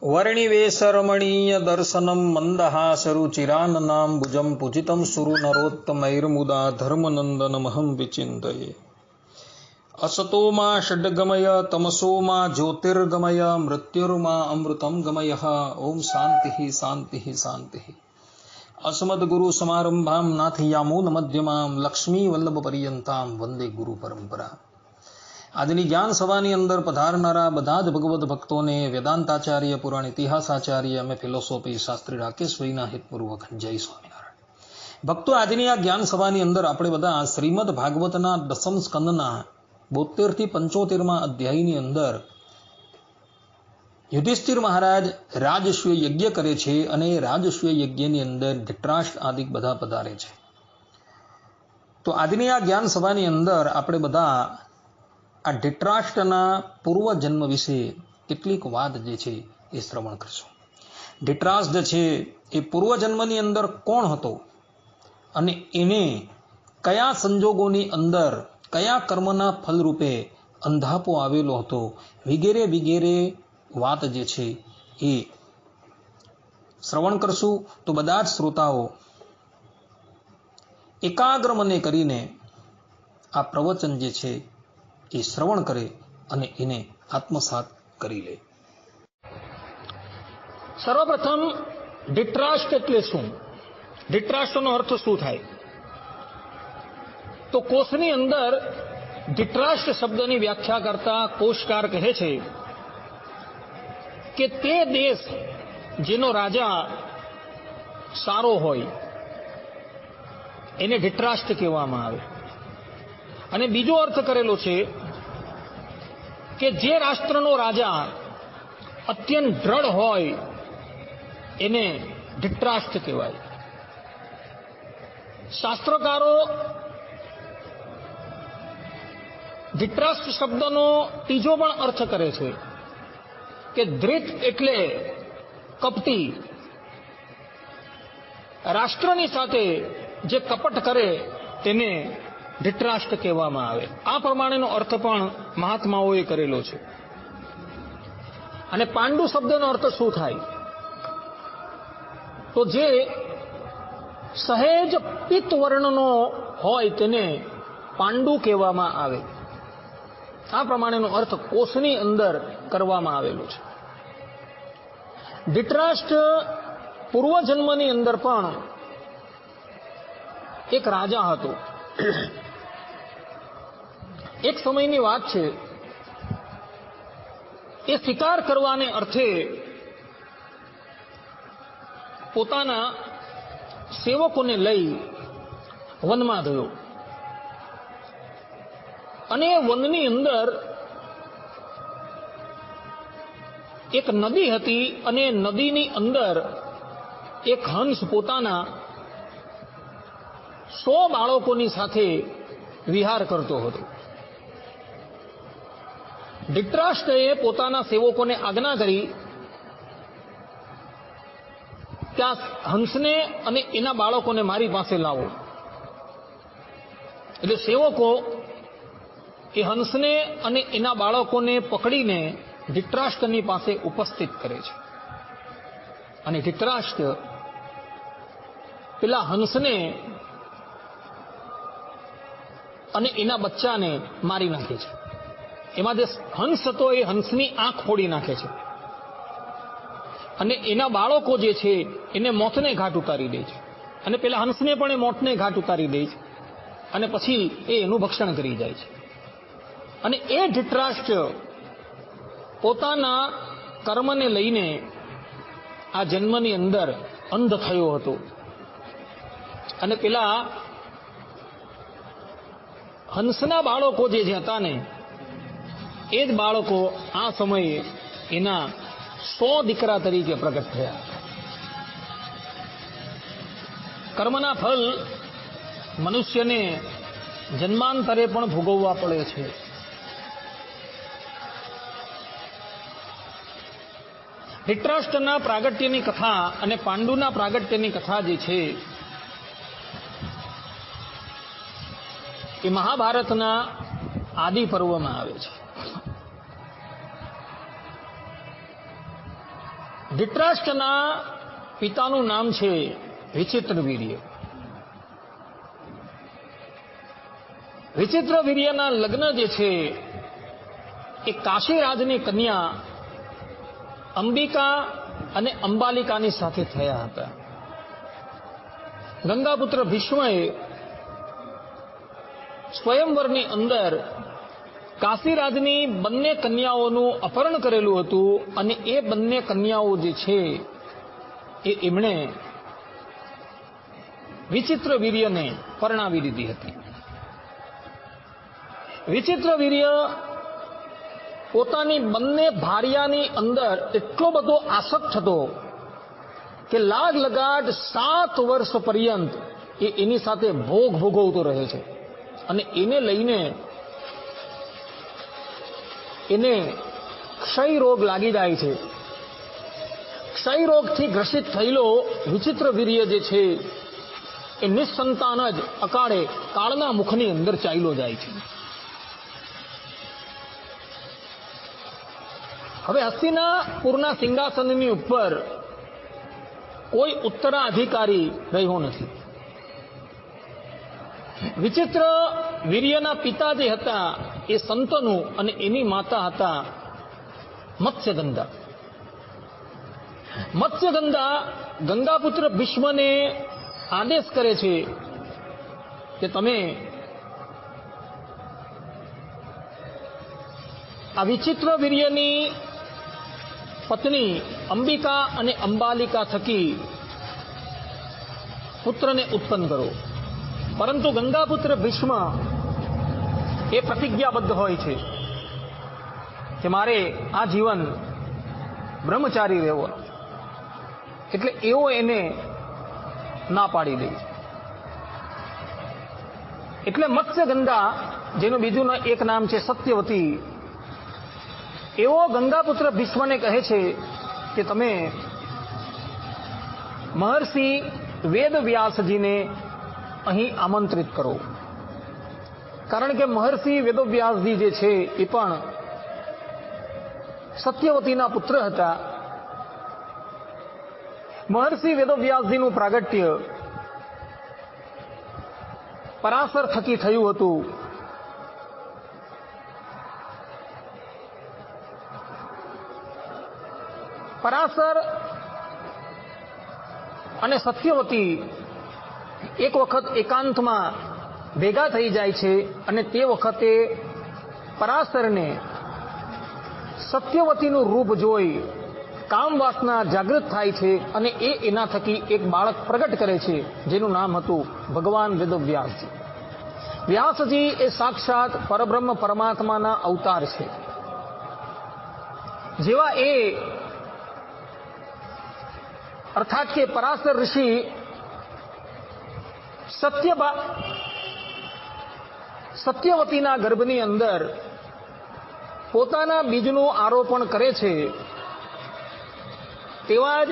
वर्णिवेशरमणीय दर्शनं मन्दहासरुचिराननाम्बुजं पूजितं सुरनरोत्तमैर्मुदा धर्मनन्दनमहं विचिन्तये। असतो मा षड्गमय तमसो मा ज्योतिर्गमय मृत्युर्मा अमृतं गमयः। ओम शान्तिः शान्तिः शान्तिः। अस्मद्गुरुसमारम्भां नाथयामूलमध्यमां लक्ष्मीवल्लभपर्यन्तां वन्दे गुरुपरम्परा। આજની જ્ઞાન સભાની અંદર પધારનારા બધા જ ભગવદ્ ભક્તોને વેદાંતાચાર્ય, પુરાણ ઇતિહાસાચાર્ય અને ફિલોસોફી શાસ્ત્રી રાકેશભાઈના હિતપૂર્વક જય સ્વામિનારાયણ. ભક્તો, આજની આ જ્ઞાન સભાની અંદર આપણે બધા શ્રીમદ ભાગવતના દસમ સ્કંદના 72 થી 75મા અધ્યાયની અંદર યુધિષ્ઠિર મહારાજ રાજસ્વ યજ્ઞ કરે છે અને એ રાજસ્વ યજ્ઞની અંદર ધૃતરાષ્ટ્ર આદિ બધા પધારે છે. તો આજની આ જ્ઞાન સભાની અંદર આપણે બધા આ ધૃતરાષ્ટ્રના પૂર્વજન્મ વિશે કેટલીક વાત જે છે એ શ્રવણ કરશું. ધૃતરાષ્ટ્ર જે છે એ પૂર્વજન્મની અંદર કોણ હતો અને એને કયા સંજોગોની અંદર કયા કર્મના ફલરૂપે અંધાપો આવેલો હતો વગેરે વગેરે વાત જે છે એ શ્રવણ કરશું. તો બધા જ શ્રોતાઓ એકાગ્ર મને કરીને આ પ્રવચન જે છે એ શ્રવણ કરે અને એને આત્મસાત કરી લે. સર્વપ્રથમ ધૃતરાષ્ટ્ર એટલે શું? ધૃતરાષ્ટ્રનો અર્થ શું થાય? તો કોષની અંદર ધૃતરાષ્ટ્ર શબ્દની વ્યાખ્યા કરતા કોષકાર કહે છે કે તે દેશ જેનો રાજા સારો હોય એને ધૃતરાષ્ટ્ર કહેવામાં આવે. અને બીજો અર્થ કરેલો છે કે જે રાષ્ટ્રનો રાજા અત્યંત દ્રઢ હોય એને ધૃતરાષ્ટ્ર કહેવાય. શાસ્ત્રકારો ધૃતરાષ્ટ્ર શબ્દનો ત્રીજો પણ અર્થ કરે છે કે ધૃત એટલે કપટી, રાષ્ટ્રની સાથે જે કપટ કરે તેને ધૃતરાષ્ટ્ર કહેવામાં આવે. આ પ્રમાણેનો અર્થ પણ મહાત્માઓએ કરેલો છે. અને પાંડુ શબ્દનો અર્થ શું થાય? તો જે સહેજ પિત્ત વર્ણનો હોય તેને પાંડુ કહેવામાં આવે. આ પ્રમાણેનો અર્થ કોષની અંદર કરવામાં આવેલો છે. ધૃતરાષ્ટ્ર પૂર્વજન્મની અંદર પણ એક રાજા હતો. એક સમયની વાત છે, એ શિકાર કરવાને અર્થે પોતાના સેવકોને લઈ વનમાં ગયો. અને વનની અંદર એક નદી હતી અને નદીની અંદર એક હંસ પોતાના 100 બાળકોની સાથે વિહાર કરતો હતો. ધૃતરાષ્ટ્રએ પોતાના સેવકોને આજ્ઞા કરી કે આ હંસને અને એના બાળકોને મારી પાસે લાવો. એટલે સેવકો એ હંસને અને એના બાળકોને પકડીને ધૃતરાષ્ટ્રની પાસે ઉપસ્થિત કરે છે. અને ધૃતરાષ્ટ્ર પેલા હંસને અને એના બચ્ચાને મારી નાખે છે. એમાં જે હંસ હતો એ હંસની આંખ ફોડી નાખે છે અને એના બાળકો જે છે એને મોતને ઘાટ ઉતારી દે છે. અને પેલા હંસને પણ એ મોતને ઘાટ ઉતારી દે છે અને પછી એ એનું ભક્ષણ કરી જાય છે. અને એ ધૃતરાષ્ટ્ર પોતાના કર્મને લઈને આ જન્મની અંદર અંધ થયો હતો. અને પેલા હંસના બાળકો જે હતા ને એ જ બાળકો આ સમયે એના 100 દીકરા તરીકે પ્રગટ થયા. કર્મના ફલ મનુષ્યને જન્માંતરે પણ ભોગવવા પડે છે. ધૃતરાષ્ટ્રના પ્રાગટ્યની કથા અને પાંડુના પ્રાગટ્યની કથા જે છે એ મહાભારતના આદિ પર્વમાં આવે છે. ધૃતરાષ્ટ્રના પિતાનું નામ છે વિચિત્રવીર્ય. વિચિત્રવીર્યના લગ્ન જે છે એ કાશીરાજની કન્યા અંબિકા અને અંબાલિકાની સાથે થયા હતા. ગંગાપુત્ર ભીષ્મએ સ્વયંવરની અંદર કાશીરાજની બંને કન્યાઓનું અપહરણ કરેલું હતું અને એ બંને કન્યાઓ જે છે એ એમણે વિચિત્રવીર્યને પરણાવી દીધી હતી. વિચિત્રવીર્ય પોતાની બંને ભાર્યાની અંદર એટલો બધો આસક્ત હતો કે લાગ લગાડ 7 વર્ષ પર્યંત એ એની સાથે ભોગ ભોગવતો રહે છે અને એને લઈને એને ક્ષય રોગ લાગી જાય છે. ક્ષય રોગથી ગ્રસિત થયેલો વિચિત્રવીર્ય જે છે એ નિસંતાન જ અકાળે કાળના મુખની અંદર ચાલ્યો જાય છે. હવે હસ્તિનાપુરના સિંહાસનની ઉપર કોઈ ઉત્તરાધિકારી રહ્યો નથી. વિચિત્ર વીર્યના પિતા જે હતા એ સંતનુ અને એની માતા હતા મત્સ્યગંધા. મત્સ્યગંધા ગંગાપુત્ર ભીષ્મને આદેશ કરે છે કે તમે આ વિચિત્ર વીર્યની પત્ની અંબિકા અને અંબાલિકા થકી પુત્રને ઉત્પન્ન કરો. પરંતુ ગંગાપુત્ર ભીષ્મ એ પ્રતિજ્ઞાબદ્ધ હોય છે કે મારે આ જીવન બ્રહ્મચારી રહેવો, એટલે એવો એને ના પાડી દે. એટલે મત્સ્યગંધા, જેનું બીજું એક નામ છે સત્યવતી, એવો ગંગાપુત્ર ભીષ્મને કહે છે કે તમે મહર્ષિ વેદવ્યાસજીને અહીં આમંત્રિત કરો. કારણ કે મહર્ષિ વેદવ્યાસજી જે છે એ પણ સત્યવતીના પુત્ર હતા. મહર્ષિ વેદવ્યાસજીનું પ્રાગટ્ય પરાશર થકી થયું હતું. પરાશર અને સત્યવતી એક વખત એકાંતમાં ભેગા થઈ જાય છે અને તે વખતે પરાશરને સત્યવતીનું રૂપ જોઈ કામ વાસના જાગૃત થાય છે અને એ એના થકી એક બાળક પ્રગટ કરે છે જેનું નામ હતું ભગવાન વેદવ્યાસજી. વ્યાસજી એ સાક્ષાત પરબ્રહ્મ પરમાત્માના અવતાર છે. જેવા એ અર્થાત કે પરાશર ઋષિ સત્યવતીના ગર્ભની અંદર પોતાના બીજનું આરોપણ કરે છે, તેવા જ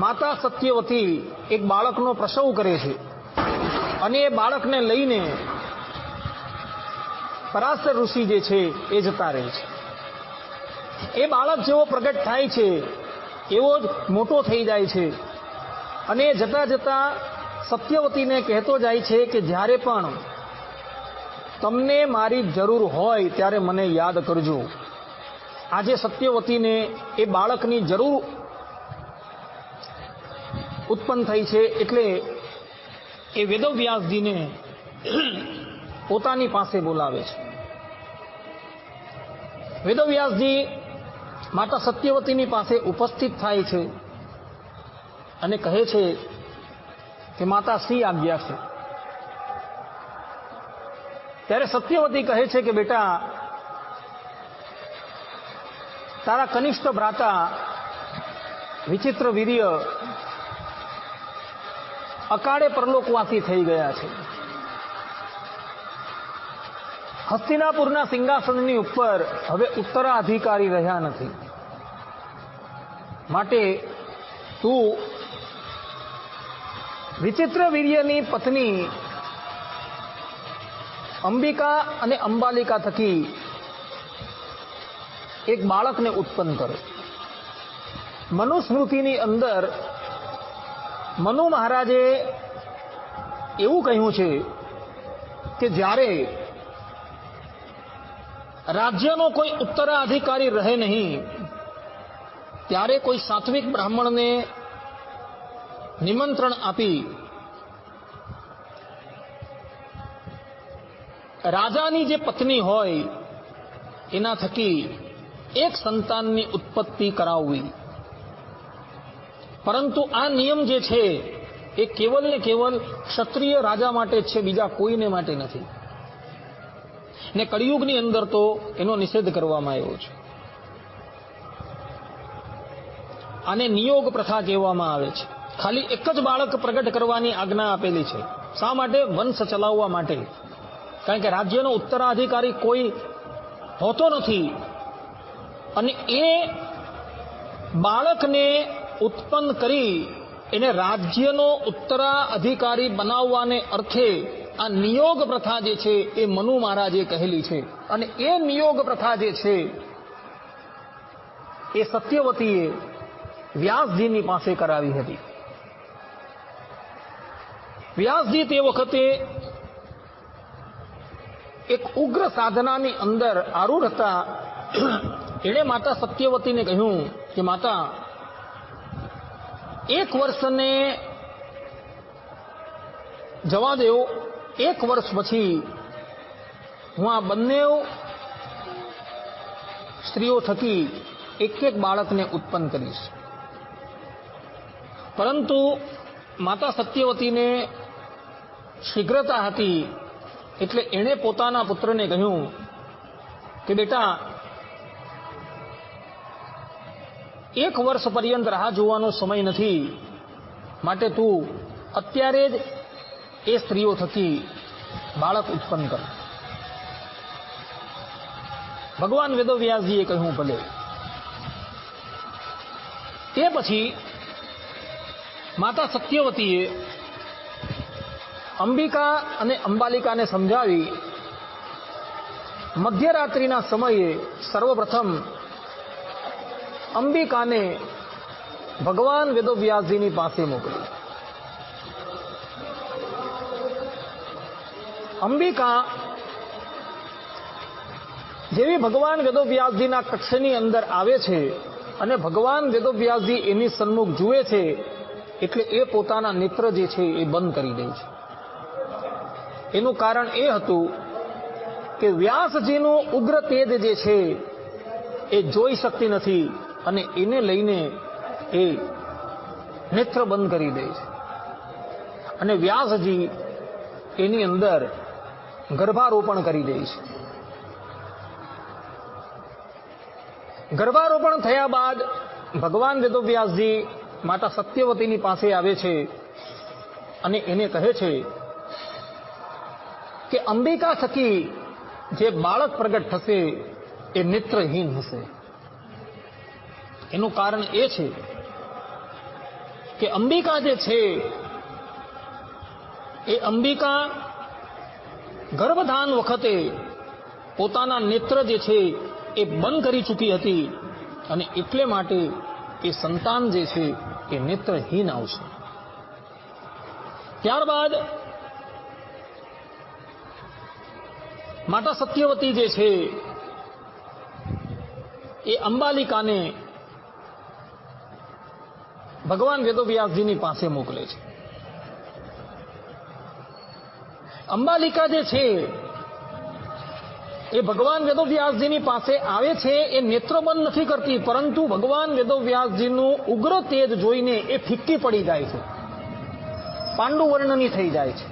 માતા સત્યવતી એક બાળકનો પ્રસવ કરે છે અને એ બાળકને લઈને પરાશર ઋષિ જે છે એ જતા રહે છે. એ બાળક જેવો પ્રગટ થાય છે એવો જ મોટો થઈ જાય છે અને જતા જતા સત્યવતીને કહેતો જાય છે કે જ્યારે પણ તમને મારી જરૂર હોય ત્યારે મને યાદ કરજો. આજે સત્યવતીને એ બાળકની જરૂર ઉત્પન્ન થઈ છે એટલે એ વેદવ્યાસજીને પોતાની પાસે બોલાવે છે. વેદવ્યાસજી માતા સત્યવતીની પાસે ઉપસ્થિત થાય છે અને કહે છે કે માતા શી આજ્ઞા છે. ત્યારે સત્યવતી કહે છે કે બેટા, તારા કનિષ્ઠ ભ્રાતા વિચિત્ર વીર્ય અકાળે પરલોકવાસી થઈ ગયા છે. હસ્તિનાપુરના સિંહાસનની ઉપર હવે ઉત્તરાધિકારી રહ્યા નથી. માટે તું વિચિત્ર વીર્યની પત્ની અંબિકા અને અંબાલિકા થકી એક બાળકને ઉત્પન્ન કરો. મનુસ્મૃતિની અંદર મનુ મહારાજે એવું કહ્યું છે કે જ્યારે રાજ્યનો કોઈ ઉત્તરાધિકારી રહે નહીં ત્યારે કોઈ સાત્વિક બ્રાહ્મણને નિમંત્રણ આપી રાજાની જે પત્ની હોય એના થકી એક સંતાનની ઉત્પત્તિ કરાવવી. પરંતુ આ નિયમ જે છે એ કેવલ ને કેવલ ક્ષત્રિય રાજા માટે જ છે, બીજા કોઈને માટે નથી. ને કળિયુગની અંદર તો એનો નિષેધ કરવામાં આવ્યો છે. આને નિયોગ પ્રથા કહેવામાં આવે છે. ખાલી એક જ બાળક પ્રગટ કરવાની આજ્ઞા આપેલી છે. શા માટે? વંશ ચલાવવા માટે. કારણ કે રાજ્યનો ઉત્તરાધિકારી કોઈ હોતો નથી અને એ બાળકને ઉત્પન્ન કરી એને રાજ્યનો ઉત્તરાધિકારી બનાવવાને અર્થે આ નિયોગ પ્રથા જે છે એ મનુ મહારાજે કહેલી છે. અને એ નિયોગ પ્રથા જે છે એ સત્યવતીએ વ્યાસજીની પાસે કરાવી હતી. વ્યાસજી તે વખતે એક ઉગ્ર સાધનાની અંદર આરૂઢ હતા. એણે માતા સત્યવતીને કહ્યું કે માતા, એક વર્ષને જવા દેવો, એક વર્ષ પછી હું આ બંને સ્ત્રીઓ થકી એક એક બાળકને ઉત્પન્ન કરીશ. પરંતુ માતા સત્યવતીને શીઘ્રતા હતી એટલે એણે પોતાના પુત્રને કહ્યું કે બેટા, એક વર્ષ પર્યંત રાહ જોવાનો સમય નથી, માટે તું અત્યારે જ એ સ્ત્રીઓ થકી બાળક ઉત્પન્ન કર. ભગવાન વેદવ્યાસજીએ કહ્યું ભલે. તે પછી માતા સત્યવતીએ અંબિકા અને અંબાલિકાને સમજાવી મધ્યરાત્રિના સમયે સર્વપ્રથમ અંબિકાને ભગવાન વેદવ્યાસજીની પાસે મોકલી. અંબિકા જેવી ભગવાન વેદવ્યાસજીના કક્ષની અંદર આવે છે અને ભગવાન વેદવ્યાસજી એની સન્મુખ જુએ છે એટલે એ પોતાના નેત્ર જે છે એ બંધ કરી દે છે. એનું કારણ એ હતું કે વ્યાસજીનું ઉગ્ર તેજ જે છે એ જોઈ શકતી નથી અને એને લઈને એ નેત્ર બંધ કરી દે છે. અને વ્યાસજી એની અંદર ગર્ભારોપણ કરી દે છે. ગર્ભારોપણ થયા બાદ ભગવાન વેદવ્યાસજી માતા સત્યવતીની પાસે આવે છે અને એને કહે છે કે અંબિકા થકી જે બાળક પ્રગટ થશે એ નેત્રહીન હશે. એનું કારણ એ છે કે અંબિકા જે છે એ અંબિકા ગર્ભધાન વખતે પોતાના નેત્ર જે છે એ બંધ કરી ચૂકી હતી અને એટલે માટે એ સંતાન જે છે એ નેત્રહીન આવશે. ત્યારબાદ માતા સત્યવતી જે છે એ અંબાલિકાને ભગવાન વેદવ્યાસજીની પાસે મોકલે છે. અંબાલિકા જે છે એ ભગવાન વેદવ્યાસજીની પાસે આવે છે. એ નેત્રબંધ નથી કરતી, પરંતુ ભગવાન વેદવ્યાસજીનું ઉગ્ર તેજ જોઈને એ ફિક્કી પડી જાય છે, પાંડુ વર્ણની થઈ જાય છે.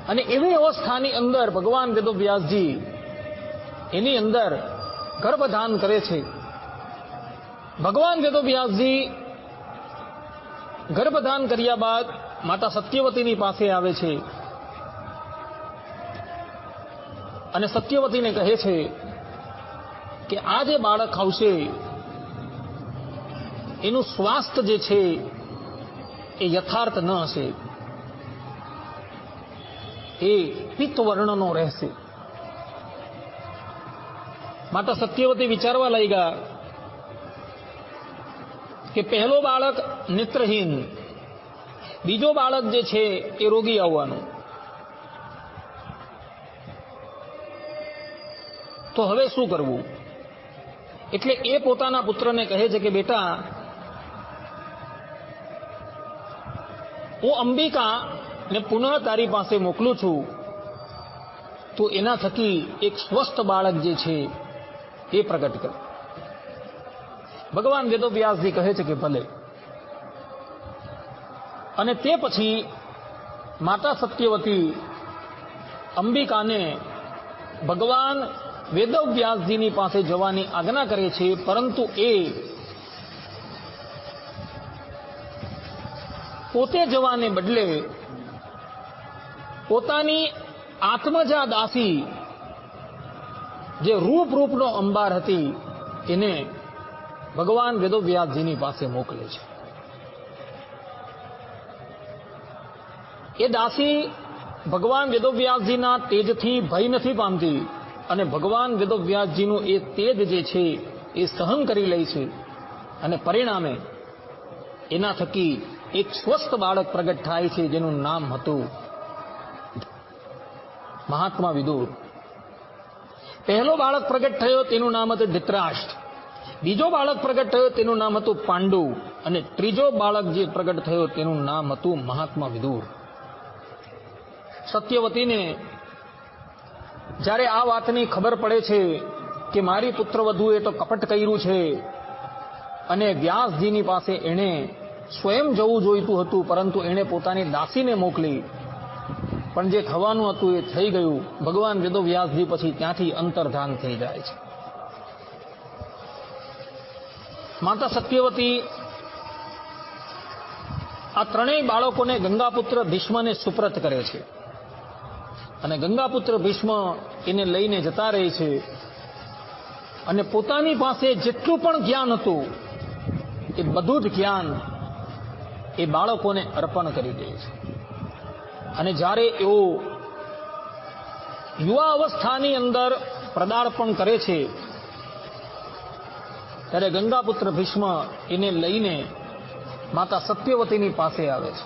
અને એવી અવસ્થાની અંદર ભગવાન વેદવ્યાસજી એની અંદર ગર્ભધાન કરે છે. ભગવાન વેદવ્યાસજી ગર્ભધાન કર્યા બાદ માતા સત્યવતીની પાસે આવે છે અને સત્યવતીને કહે છે કે આ જે બાળક આવશે એનું સ્વાસ્થ્ય જે છે એ યથાર્થ ન હશે, એ પિત્ત વર્ણનો રહેશે. માતા સત્યવતી વિચારવા લાગ્યા કે પહેલો બાળક નેત્રહીન, બીજો બાળક જે છે એ રોગી આવવાનું. તો હવે શું કરવું? એટલે એ પોતાના પુત્રને કહે છે કે બેટા, હું અંબિકા ને પુનઃ તારી પાસે મોકલું છું, તો એના થકી એક સ્વસ્થ બાળક જે છે એ પ્રગટ કર. ભગવાન વેદવ્યાસજી કહે છે કે ભલે. અને તે પછી માતા સત્યવતી અંબિકાને ભગવાન વેદવ્યાસજીની પાસે જવાની આજ્ઞા કરે છે, પરંતુ એ પોતે જવાને બદલે પોતાની આત્મજા દાસી જે રૂપનો અંબાર હતી એને ભગવાન વેદવ્યાસજીની પાસે મોકલે છે. એ દાસી ભગવાન વેદવ્યાસજીના તેજથી ભય નથી પામતી અને ભગવાન વેદવ્યાસજીનું એ તેજ જે છે એ સહન કરી લે છે અને પરિણામે એના થકી એક સ્વસ્થ બાળક પ્રગટ થાય છે, જેનું નામ હતું મહાત્મા વિદુર. પહેલો બાળક પ્રગટ થયો તેનું નામ હતું ધૃતરાષ્ટ્ર, બીજો બાળક પ્રગટ થયો તેનું નામ હતું પાંડુ, અને ત્રીજો બાળક જે પ્રગટ થયો તેનું નામ હતું મહાત્મા વિદુર. સત્યવતીને જ્યારે આ વાતની ખબર પડે છે કે મારી પુત્રવધુએ તો કપટ કર્યું છે અને વ્યાસજીની પાસે એણે સ્વયં જવું જોઈતું હતું, પરંતુ એણે પોતાની દાસીને મોકલી, પણ જે થવાનું હતું એ થઈ ગયું. ભગવાન વેદવ્યાસજી પછી ત્યાંથી અંતર્ધાન થઈ જાય છે. માતા સત્યવતી આ ત્રણેય બાળકોને ગંગાપુત્ર ભીષ્મને સુપ્રત કરે છે અને ગંગાપુત્ર ભીષ્મ એને લઈને જતા રહે છે અને પોતાની પાસે જેટલું પણ જ્ઞાન હતું એ બધું જ જ્ઞાન એ બાળકોને અર્પણ કરી દે છે. અને જ્યારે એઓ યુવા અવસ્થાની અંદર પદાર્પણ કરે છે ત્યારે ગંગાપુત્ર ભીષ્મ એને લઈને માતા સત્યવતીની પાસે આવે છે